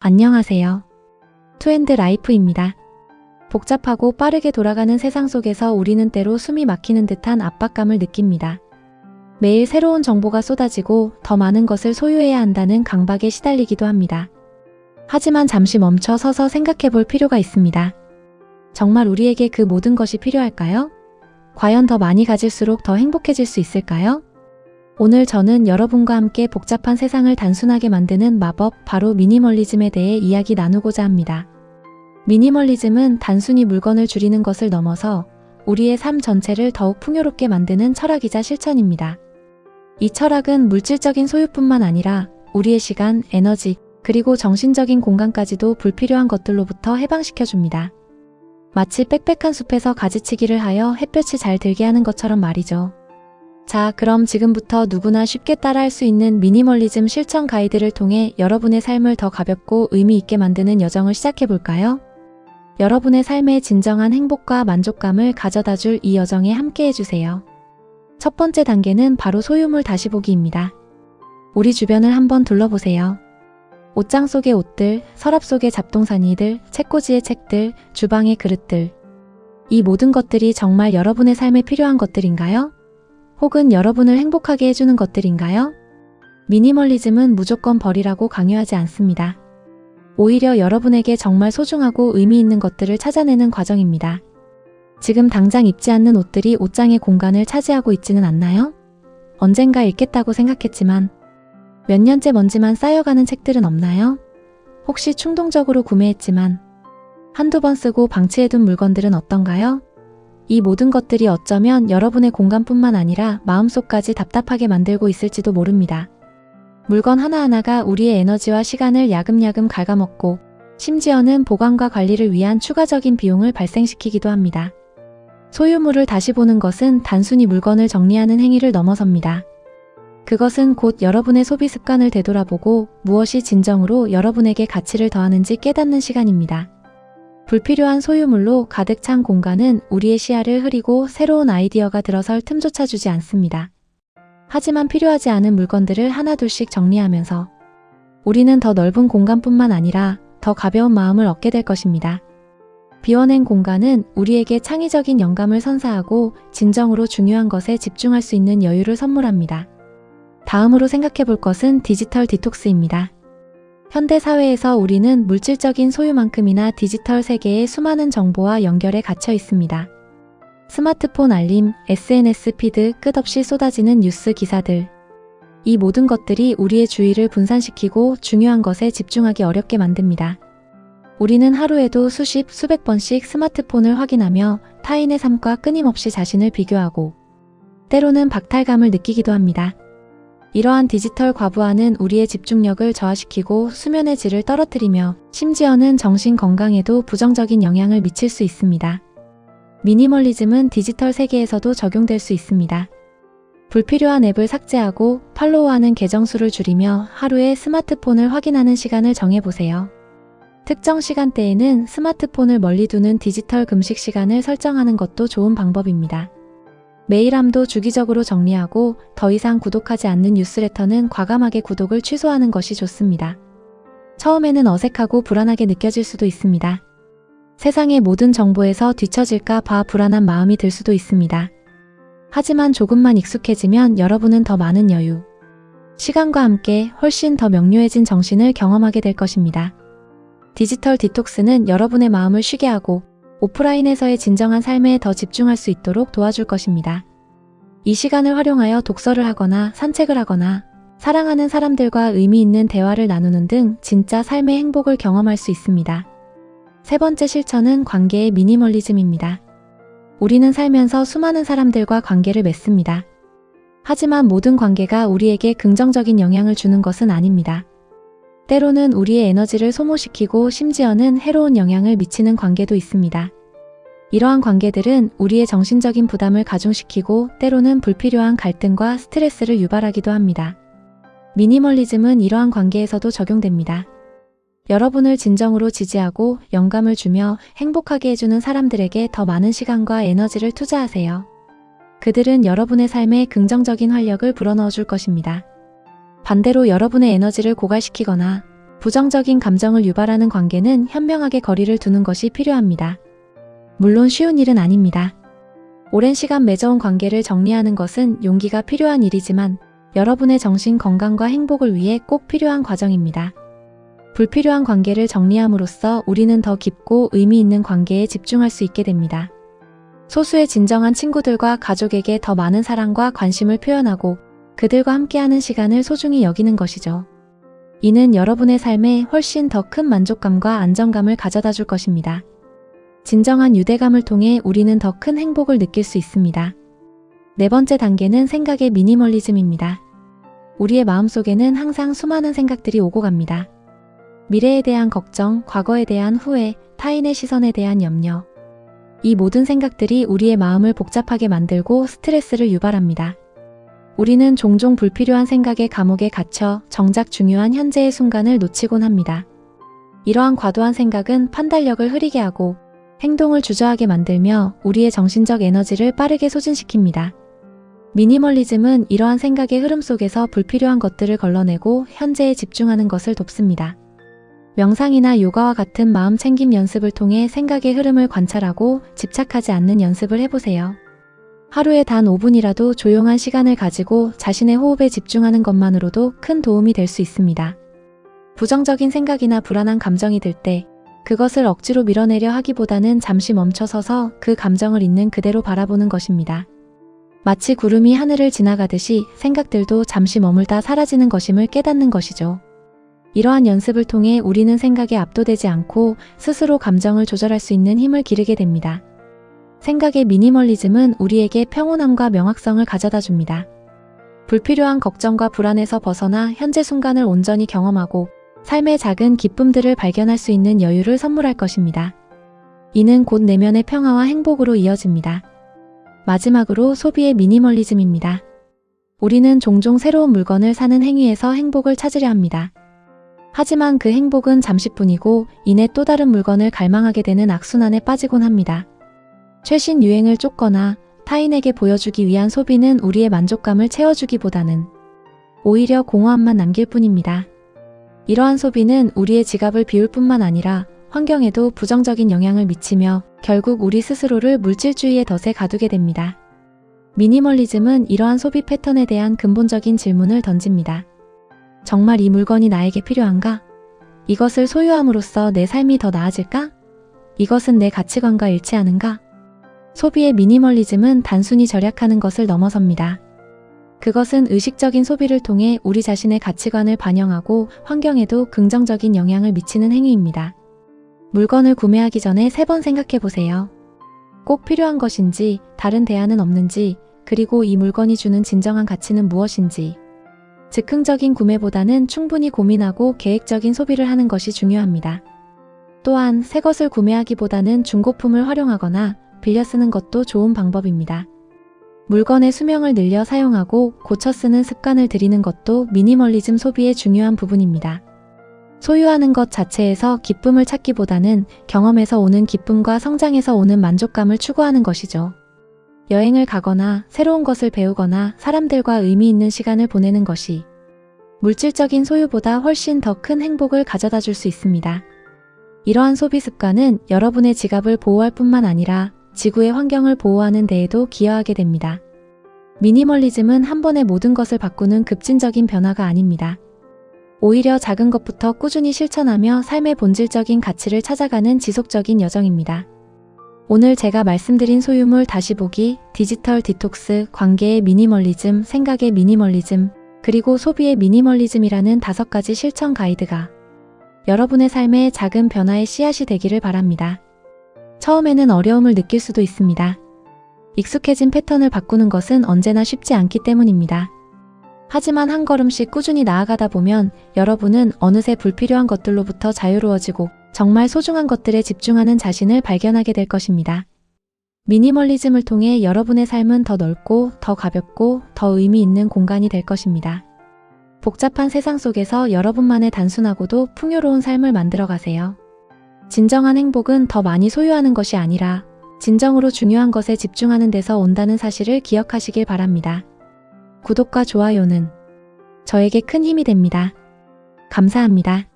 안녕하세요. 투앤드라이프입니다. 복잡하고 빠르게 돌아가는 세상 속에서 우리는 때로 숨이 막히는 듯한 압박감을 느낍니다. 매일 새로운 정보가 쏟아지고 더 많은 것을 소유해야 한다는 강박에 시달리기도 합니다. 하지만 잠시 멈춰 서서 생각해 볼 필요가 있습니다. 정말 우리에게 그 모든 것이 필요할까요? 과연 더 많이 가질수록 더 행복해질 수 있을까요? 오늘 저는 여러분과 함께 복잡한 세상을 단순하게 만드는 마법, 바로 미니멀리즘에 대해 이야기 나누고자 합니다. 미니멀리즘은 단순히 물건을 줄이는 것을 넘어서 우리의 삶 전체를 더욱 풍요롭게 만드는 철학이자 실천입니다. 이 철학은 물질적인 소유뿐만 아니라 우리의 시간, 에너지, 그리고 정신적인 공간까지도 불필요한 것들로부터 해방시켜줍니다. 마치 빽빽한 숲에서 가지치기를 하여 햇볕이 잘 들게 하는 것처럼 말이죠. 자, 그럼 지금부터 누구나 쉽게 따라할 수 있는 미니멀리즘 실천 가이드를 통해 여러분의 삶을 더 가볍고 의미 있게 만드는 여정을 시작해볼까요? 여러분의 삶에 진정한 행복과 만족감을 가져다줄 이 여정에 함께해주세요. 첫 번째 단계는 바로 소유물 다시 보기입니다. 우리 주변을 한번 둘러보세요. 옷장 속의 옷들, 서랍 속의 잡동사니들, 책꽂이의 책들, 주방의 그릇들. 이 모든 것들이 정말 여러분의 삶에 필요한 것들인가요? 혹은 여러분을 행복하게 해주는 것들인가요? 미니멀리즘은 무조건 버리라고 강요하지 않습니다. 오히려 여러분에게 정말 소중하고 의미 있는 것들을 찾아내는 과정입니다. 지금 당장 입지 않는 옷들이 옷장의 공간을 차지하고 있지는 않나요? 언젠가 읽겠다고 생각했지만 몇 년째 먼지만 쌓여가는 책들은 없나요? 혹시 충동적으로 구매했지만 한두 번 쓰고 방치해둔 물건들은 어떤가요? 이 모든 것들이 어쩌면 여러분의 공간뿐만 아니라 마음속까지 답답하게 만들고 있을지도 모릅니다. 물건 하나하나가 우리의 에너지와 시간을 야금야금 갉아먹고 심지어는 보관과 관리를 위한 추가적인 비용을 발생시키기도 합니다. 소유물을 다시 보는 것은 단순히 물건을 정리하는 행위를 넘어섭니다. 그것은 곧 여러분의 소비 습관을 되돌아보고 무엇이 진정으로 여러분에게 가치를 더하는지 깨닫는 시간입니다. 불필요한 소유물로 가득 찬 공간은 우리의 시야를 흐리고 새로운 아이디어가 들어설 틈조차 주지 않습니다. 하지만 필요하지 않은 물건들을 하나둘씩 정리하면서 우리는 더 넓은 공간뿐만 아니라 더 가벼운 마음을 얻게 될 것입니다. 비워낸 공간은 우리에게 창의적인 영감을 선사하고 진정으로 중요한 것에 집중할 수 있는 여유를 선물합니다. 다음으로 생각해 볼 것은 디지털 디톡스입니다. 현대 사회에서 우리는 물질적인 소유만큼이나 디지털 세계의 수많은 정보와 연결에 갇혀 있습니다. 스마트폰 알림, SNS 피드, 끝없이 쏟아지는 뉴스 기사들. 이 모든 것들이 우리의 주의를 분산시키고 중요한 것에 집중하기 어렵게 만듭니다. 우리는 하루에도 수십, 수백 번씩 스마트폰을 확인하며 타인의 삶과 끊임없이 자신을 비교하고 때로는 박탈감을 느끼기도 합니다. 이러한 디지털 과부하는 우리의 집중력을 저하시키고 수면의 질을 떨어뜨리며 심지어는 정신 건강에도 부정적인 영향을 미칠 수 있습니다. 미니멀리즘은 디지털 세계에서도 적용될 수 있습니다. 불필요한 앱을 삭제하고 팔로우하는 계정 수를 줄이며 하루에 스마트폰을 확인하는 시간을 정해보세요. 특정 시간대에는 스마트폰을 멀리 두는 디지털 금식 시간을 설정하는 것도 좋은 방법입니다. 메일함도 주기적으로 정리하고 더 이상 구독하지 않는 뉴스레터는 과감하게 구독을 취소하는 것이 좋습니다. 처음에는 어색하고 불안하게 느껴질 수도 있습니다. 세상의 모든 정보에서 뒤처질까 봐 불안한 마음이 들 수도 있습니다. 하지만 조금만 익숙해지면 여러분은 더 많은 여유, 시간과 함께 훨씬 더 명료해진 정신을 경험하게 될 것입니다. 디지털 디톡스는 여러분의 마음을 쉬게 하고 오프라인에서의 진정한 삶에 더 집중할 수 있도록 도와줄 것입니다. 이 시간을 활용하여 독서를 하거나 산책을 하거나 사랑하는 사람들과 의미 있는 대화를 나누는 등 진짜 삶의 행복을 경험할 수 있습니다. 세 번째 실천은 관계의 미니멀리즘입니다. 우리는 살면서 수많은 사람들과 관계를 맺습니다. 하지만 모든 관계가 우리에게 긍정적인 영향을 주는 것은 아닙니다. 때로는 우리의 에너지를 소모시키고 심지어는 해로운 영향을 미치는 관계도 있습니다. 이러한 관계들은 우리의 정신적인 부담을 가중시키고 때로는 불필요한 갈등과 스트레스를 유발하기도 합니다. 미니멀리즘은 이러한 관계에서도 적용됩니다. 여러분을 진정으로 지지하고 영감을 주며 행복하게 해주는 사람들에게 더 많은 시간과 에너지를 투자하세요. 그들은 여러분의 삶에 긍정적인 활력을 불어넣어 줄 것입니다. 반대로 여러분의 에너지를 고갈시키거나 부정적인 감정을 유발하는 관계는 현명하게 거리를 두는 것이 필요합니다. 물론 쉬운 일은 아닙니다. 오랜 시간 맺어온 관계를 정리하는 것은 용기가 필요한 일이지만 여러분의 정신 건강과 행복을 위해 꼭 필요한 과정입니다. 불필요한 관계를 정리함으로써 우리는 더 깊고 의미 있는 관계에 집중할 수 있게 됩니다. 소수의 진정한 친구들과 가족에게 더 많은 사랑과 관심을 표현하고 그들과 함께하는 시간을 소중히 여기는 것이죠. 이는 여러분의 삶에 훨씬 더 큰 만족감과 안정감을 가져다 줄 것입니다. 진정한 유대감을 통해 우리는 더 큰 행복을 느낄 수 있습니다. 네 번째 단계는 생각의 미니멀리즘입니다. 우리의 마음속에는 항상 수많은 생각들이 오고 갑니다. 미래에 대한 걱정, 과거에 대한 후회, 타인의 시선에 대한 염려. 이 모든 생각들이 우리의 마음을 복잡하게 만들고 스트레스를 유발합니다. 우리는 종종 불필요한 생각의 감옥에 갇혀 정작 중요한 현재의 순간을 놓치곤 합니다. 이러한 과도한 생각은 판단력을 흐리게 하고 행동을 주저하게 만들며 우리의 정신적 에너지를 빠르게 소진시킵니다. 미니멀리즘은 이러한 생각의 흐름 속에서 불필요한 것들을 걸러내고 현재에 집중하는 것을 돕습니다. 명상이나 요가와 같은 마음 챙김 연습을 통해 생각의 흐름을 관찰하고 집착하지 않는 연습을 해보세요. 하루에 단 5분이라도 조용한 시간을 가지고 자신의 호흡에 집중하는 것만으로도 큰 도움이 될 수 있습니다. 부정적인 생각이나 불안한 감정이 들 때 그것을 억지로 밀어내려 하기보다는 잠시 멈춰서서 그 감정을 있는 그대로 바라보는 것입니다. 마치 구름이 하늘을 지나가듯이 생각들도 잠시 머물다 사라지는 것임을 깨닫는 것이죠. 이러한 연습을 통해 우리는 생각에 압도되지 않고 스스로 감정을 조절할 수 있는 힘을 기르게 됩니다. 생각의 미니멀리즘은 우리에게 평온함과 명확성을 가져다 줍니다. 불필요한 걱정과 불안에서 벗어나 현재 순간을 온전히 경험하고 삶의 작은 기쁨들을 발견할 수 있는 여유를 선물할 것입니다. 이는 곧 내면의 평화와 행복으로 이어집니다. 마지막으로 소비의 미니멀리즘입니다. 우리는 종종 새로운 물건을 사는 행위에서 행복을 찾으려 합니다. 하지만 그 행복은 잠시뿐이고 이내 또 다른 물건을 갈망하게 되는 악순환에 빠지곤 합니다. 최신 유행을 쫓거나 타인에게 보여주기 위한 소비는 우리의 만족감을 채워주기보다는 오히려 공허함만 남길 뿐입니다. 이러한 소비는 우리의 지갑을 비울 뿐만 아니라 환경에도 부정적인 영향을 미치며 결국 우리 스스로를 물질주의의 덫에 가두게 됩니다. 미니멀리즘은 이러한 소비 패턴에 대한 근본적인 질문을 던집니다. 정말 이 물건이 나에게 필요한가? 이것을 소유함으로써 내 삶이 더 나아질까? 이것은 내 가치관과 일치하는가? 소비의 미니멀리즘은 단순히 절약하는 것을 넘어섭니다. 그것은 의식적인 소비를 통해 우리 자신의 가치관을 반영하고 환경에도 긍정적인 영향을 미치는 행위입니다. 물건을 구매하기 전에 3번 생각해 보세요. 꼭 필요한 것인지, 다른 대안은 없는지, 그리고 이 물건이 주는 진정한 가치는 무엇인지. 즉흥적인 구매보다는 충분히 고민하고 계획적인 소비를 하는 것이 중요합니다. 또한 새 것을 구매하기보다는 중고품을 활용하거나 빌려 쓰는 것도 좋은 방법입니다. 물건의 수명을 늘려 사용하고 고쳐 쓰는 습관을 들이는 것도 미니멀리즘 소비의 중요한 부분입니다. 소유하는 것 자체에서 기쁨을 찾기보다는 경험에서 오는 기쁨과 성장에서 오는 만족감을 추구하는 것이죠. 여행을 가거나 새로운 것을 배우거나 사람들과 의미 있는 시간을 보내는 것이 물질적인 소유보다 훨씬 더 큰 행복을 가져다 줄 수 있습니다. 이러한 소비 습관은 여러분의 지갑을 보호할 뿐만 아니라 지구의 환경을 보호하는 데에도 기여하게 됩니다. 미니멀리즘은 한 번에 모든 것을 바꾸는 급진적인 변화가 아닙니다. 오히려 작은 것부터 꾸준히 실천하며 삶의 본질적인 가치를 찾아가는 지속적인 여정입니다. 오늘 제가 말씀드린 소유물 다시 보기, 디지털 디톡스, 관계의 미니멀리즘, 생각의 미니멀리즘, 그리고 소비의 미니멀리즘이라는 5가지 실천 가이드가 여러분의 삶에 작은 변화의 씨앗이 되기를 바랍니다. 처음에는 어려움을 느낄 수도 있습니다. 익숙해진 패턴을 바꾸는 것은 언제나 쉽지 않기 때문입니다. 하지만 한 걸음씩 꾸준히 나아가다 보면 여러분은 어느새 불필요한 것들로부터 자유로워지고 정말 소중한 것들에 집중하는 자신을 발견하게 될 것입니다. 미니멀리즘을 통해 여러분의 삶은 더 넓고 더 가볍고 더 의미 있는 공간이 될 것입니다. 복잡한 세상 속에서 여러분만의 단순하고도 풍요로운 삶을 만들어 가세요. 진정한 행복은 더 많이 소유하는 것이 아니라 진정으로 중요한 것에 집중하는 데서 온다는 사실을 기억하시길 바랍니다. 구독과 좋아요는 저에게 큰 힘이 됩니다. 감사합니다.